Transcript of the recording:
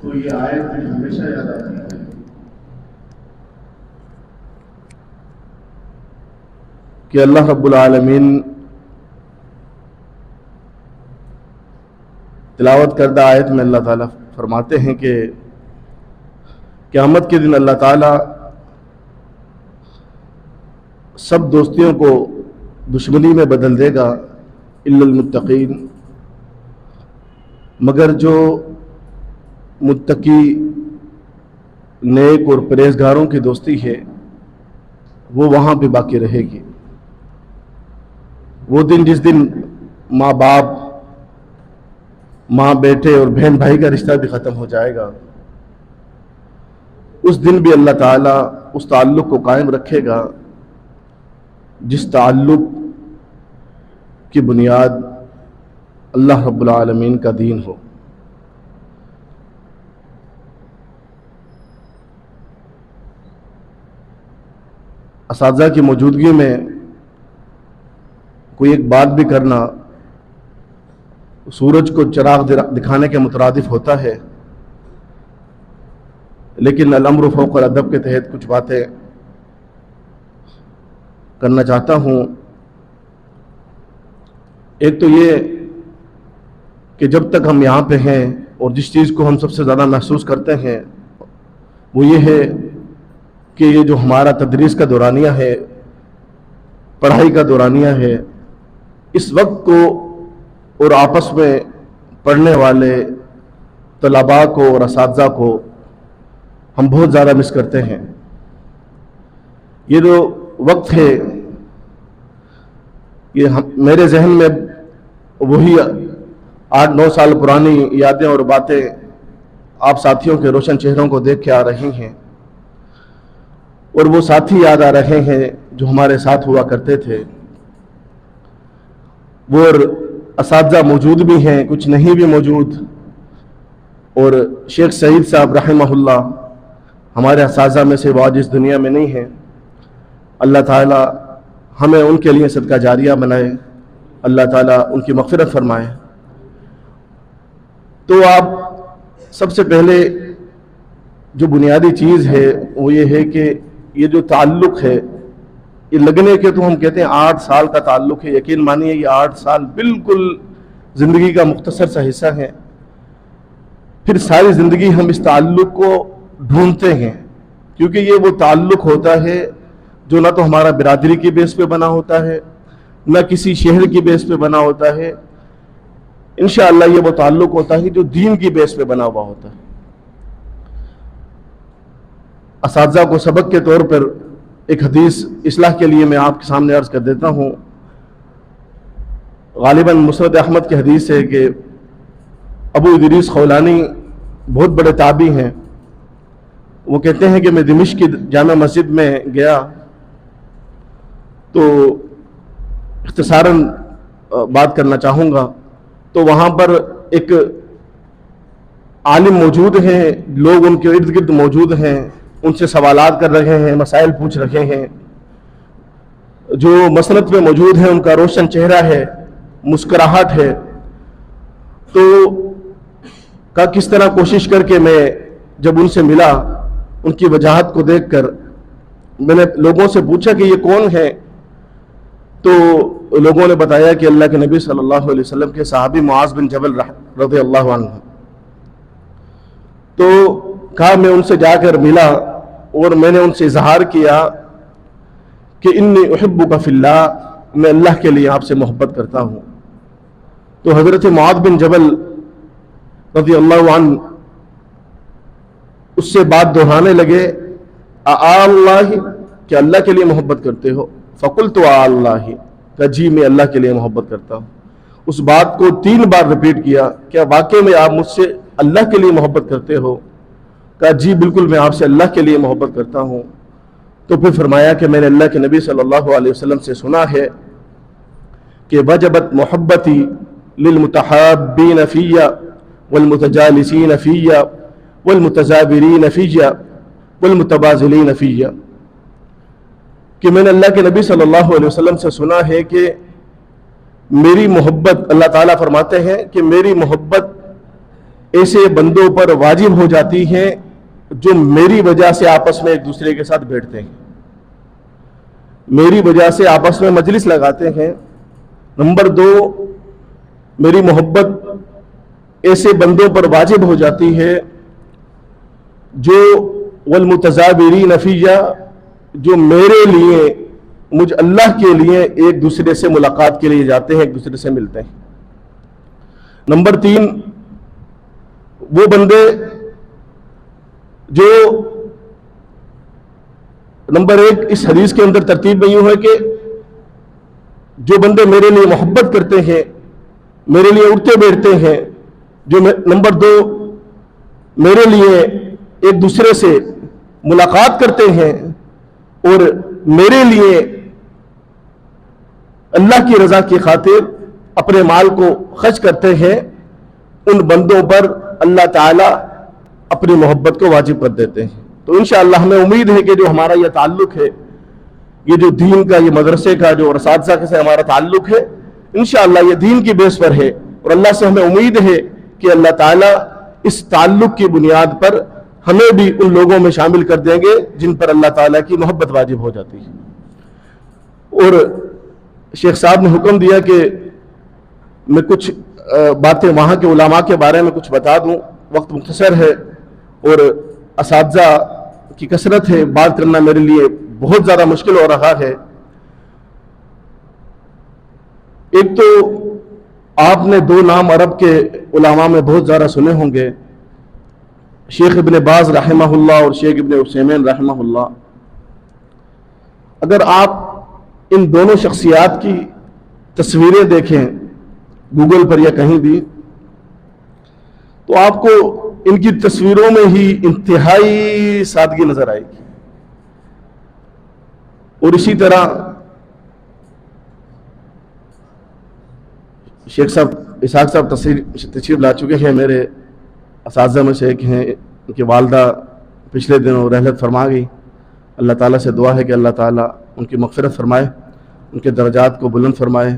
تو یہ آیت مجھے ہمیشہ یاد آتی ہے کہ اللہ رب العالمین تلاوت کردہ آیت میں اللہ تعالیٰ فرماتے ہیں کہ قیامت کے دن اللہ تعالیٰ سب دوستیوں کو دشمنی میں بدل دے گا الا المتقین، مگر جو متقی نیک اور پرہیزگاروں کی دوستی ہے وہ وہاں پہ باقی رہے گی۔ وہ دن جس دن ماں باپ، ماں بیٹے اور بہن بھائی کا رشتہ بھی ختم ہو جائے گا، اس دن بھی اللہ تعالیٰ اس تعلق کو قائم رکھے گا جس تعلق کی بنیاد اللہ رب العالمین کا دین ہو۔ اساتذہ کی موجودگی میں کوئی ایک بات بھی کرنا سورج کو چراغ دکھانے کے مترادف ہوتا ہے، لیکن الامر فوق الادب کے تحت کچھ باتیں کرنا چاہتا ہوں۔ ایک تو یہ کہ جب تک ہم یہاں پہ ہیں اور جس چیز کو ہم سب سے زیادہ محسوس کرتے ہیں وہ یہ ہے کہ یہ جو ہمارا تدریس کا دورانیہ ہے، پڑھائی کا دورانیہ ہے، اس وقت کو اور آپس میں پڑھنے والے طلباء کو اور اساتذہ کو ہم بہت زیادہ مس کرتے ہیں۔ یہ جو وقت ہے یہ میرے ذہن میں وہی 8-9 سال پرانی یادیں اور باتیں آپ ساتھیوں کے روشن چہروں کو دیکھ کے آ رہی ہیں، اور وہ ساتھی یاد آ رہے ہیں جو ہمارے ساتھ ہوا کرتے تھے۔ وہ اساتذہ موجود بھی ہیں، کچھ نہیں بھی موجود، اور شیخ سعید صاحب رحمہ اللہ ہمارے اساتذہ میں سے وہ آج اس دنیا میں نہیں ہیں۔ اللہ تعالیٰ ہمیں ان کے لیے صدقہ جاریہ بنائے، اللہ تعالیٰ ان کی مغفرت فرمائے۔ تو آپ سب سے پہلے جو بنیادی چیز ہے وہ یہ ہے کہ یہ جو تعلق ہے، یہ لگنے کے تو ہم کہتے ہیں 8 سال کا تعلق ہے، یقین مانیے یہ 8 سال بالکل زندگی کا مختصر سا حصہ ہے۔ پھر ساری زندگی ہم اس تعلق کو ڈھونڈتے ہیں، کیونکہ یہ وہ تعلق ہوتا ہے جو نہ تو ہمارا برادری کی بیس پہ بنا ہوتا ہے، نہ کسی شہر کی بیس پہ بنا ہوتا ہے۔ انشاءاللہ یہ وہ تعلق ہوتا ہے جو دین کی بیس پہ بنا ہوا ہوتا ہے۔ اساتذہ کو سبق کے طور پر ایک حدیث اصلاح کے لیے میں آپ کے سامنے عرض کر دیتا ہوں۔ غالباً مسند احمد کی حدیث ہے کہ ابو ادریس خولانی بہت بڑے تابعی ہیں، وہ کہتے ہیں کہ میں دمشق کی جامع مسجد میں گیا تو اختصاراً بات کرنا چاہوں گا، تو وہاں پر ایک عالم موجود ہیں، لوگ ان کے ارد گرد موجود ہیں، ان سے سوالات کر رہے ہیں، مسائل پوچھ رہے ہیں۔ جو مسند میں موجود ہیں ان کا روشن چہرہ ہے، مسکراہٹ ہے، تو کس طرح کوشش کر کے میں جب ان سے ملا، ان کی وجاہت کو دیکھ کر میں نے لوگوں سے پوچھا کہ یہ کون ہے، تو لوگوں نے بتایا کہ اللہ کے نبی صلی اللہ علیہ وسلم کے صحابی معاذ بن جبل رضی اللہ عنہ۔ تو کہا میں ان سے جا کر ملا اور میں نے ان سے اظہار کیا کہ انی احبک فی اللہ، میں اللہ کے لیے آپ سے محبت کرتا ہوں۔ تو حضرت معاذ بن جبل رضی اللہ عنہ اس سے بات دہرانے لگے، اللہ، کہ اللہ کے لیے محبت کرتے ہو؟ فقلت اللہ، کہ جی میں اللہ کے لیے محبت کرتا ہوں۔ اس بات کو 3 بار ریپیٹ کیا، کیا واقعی میں آپ مجھ سے اللہ کے لیے محبت کرتے ہو؟ کہا جی بالکل میں آپ سے اللہ کے لیے محبت کرتا ہوں۔ تو پھر فرمایا کہ میں نے اللہ کے نبی صلی اللہ علیہ وسلم سے سنا ہے کہ وجبت محبتی للمتحابین فیّ والمتجالسین فیّ والمتزابرین فیّ والمتبازلین فیّ، کہ میں نے اللہ کے نبی صلی اللہ علیہ وسلم سے سنا ہے کہ میری محبت، اللہ تعالیٰ فرماتے ہیں کہ میری محبت ایسے بندوں پر واجب ہو جاتی ہیں جو میری وجہ سے آپس میں ایک دوسرے کے ساتھ بیٹھتے ہیں، میری وجہ سے آپس میں مجلس لگاتے ہیں۔ نمبر 2، میری محبت ایسے بندوں پر واجب ہو جاتی ہے جو والمتزابرین فیہ، جو میرے لیے، مجھ اللہ کے لیے ایک دوسرے سے ملاقات کے لیے جاتے ہیں، ایک دوسرے سے ملتے ہیں۔ نمبر 3، وہ بندے جو نمبر 1 اس حدیث کے اندر ترتیب میں یوں ہے کہ جو بندے میرے لیے محبت کرتے ہیں، میرے لیے اٹھتے بیٹھتے ہیں، جو نمبر 2 میرے لیے ایک دوسرے سے ملاقات کرتے ہیں اور میرے لیے اللہ کی رضا کی خاطر اپنے مال کو خرچ کرتے ہیں، ان بندوں پر اللہ تعالیٰ اپنی محبت کو واجب کر دیتے ہیں۔ تو انشاءاللہ ہمیں امید ہے کہ جو ہمارا یہ تعلق ہے، یہ جو دین کا، یہ مدرسے کا جو اساتذہ سے ہمارا تعلق ہے، انشاءاللہ یہ دین کی بیس پر ہے، اور اللہ سے ہمیں امید ہے کہ اللہ تعالیٰ اس تعلق کی بنیاد پر ہمیں بھی ان لوگوں میں شامل کر دیں گے جن پر اللہ تعالیٰ کی محبت واجب ہو جاتی ہے۔ اور شیخ صاحب نے حکم دیا کہ میں کچھ باتیں وہاں کے علماء کے بارے میں کچھ بتا دوں، وقت مختصر ہے اور اساتذہ کی کثرت ہے، بات کرنا میرے لیے بہت زیادہ مشکل ہو رہا ہے۔ ایک تو آپ نے 2 نام عرب کے علماء میں بہت زیادہ سنے ہوں گے، شیخ ابن باز رحمہ اللہ اور شیخ ابن عثیمین رحمہ اللہ۔ اگر آپ ان دونوں شخصیات کی تصویریں دیکھیں گوگل پر یا کہیں بھی، تو آپ کو ان کی تصویروں میں ہی انتہائی سادگی نظر آئے گی۔ اور اسی طرح شیخ صاحب اسحاق صاحب تشریف لا چکے ہیں، میرے اساتذہ میں سے ایک ہیں، ان کی والدہ پچھلے دنوں رحلت فرما گئی۔ اللہ تعالیٰ سے دعا ہے کہ اللہ تعالیٰ ان کی مغفرت فرمائے، ان کے درجات کو بلند فرمائے۔